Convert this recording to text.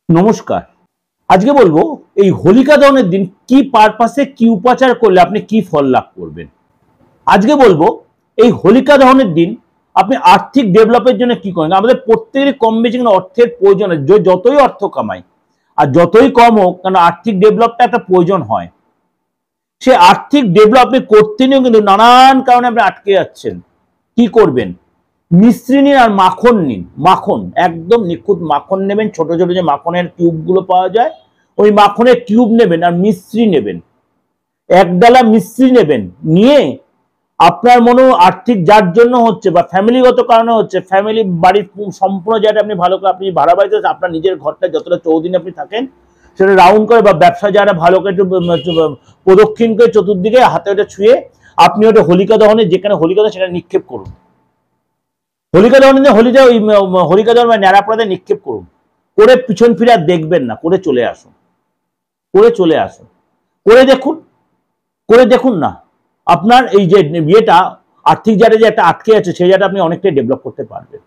নমস্কার। আজকে বলবো এই হোলিকা দহনের দিন কি পারপাসে কি উপাচার করলে আপনি কি ফল লাভ করবেন। আজকে বলবো এই হোলিকা দহনের দিন আপনি আর্থিক ডেভেলপের জন্য কি করেন। আমাদের প্রত্যেকেরই কম বেশি অর্থের প্রয়োজন, যতই অর্থ কামাই আর যতই কম হোক কারণ আর্থিক ডেভেলপটা একটা প্রয়োজন হয়। সে আর্থিক ডেভেলপ আপনি করতে নিয়েও কিন্তু নানান কারণে আপনি আটকে যাচ্ছেন। কি করবেন? মিশ্রি নিন আর মাখন নিন। মাখন একদম নিখুঁত মাখন নেবেন, ছোট ছোট যে মাখনের টিউবগুলো পাওয়া যায় ওই মাখনের টিউব নেবেন আর মিশ্রি নেবেন, এক ডালা মিশ্রি নেবেন। নিয়ে আপনার মনে আর্থিক যার জন্য হচ্ছে বা ফ্যামিলিগত কারণে হচ্ছে, ফ্যামিলি বাড়ির সম্পূর্ণ জায়গাটা আপনি ভালো করে, আপনি ভাড়া বাড়িতে আপনার নিজের ঘরটা যতটা চৌদিন আপনি থাকেন সেটা রাউন্ড করে বা ব্যবসা যারা ভালো করে একটু প্রদক্ষিণ করে চতুর্দিকে হাতে ওটা ছুঁয়ে আপনি ওটা হোলিকা দহনে, যেখানে হোলিকা দহন সেটা নিক্ষেপ করুন। হোলিকা দহন হোলিকা দহন বা ন্যাড়াপড়াতে নিক্ষেপ করুন, করে পিছন ফিরে আর দেখবেন না, করে চলে আসুন। করে দেখুন না আপনার এই যে বিয়েটা আর্থিক জায়গায় যে একটা আটকে আছে সেই জায়গাটা আপনি অনেকটাই ডেভেলপ করতে পারবেন।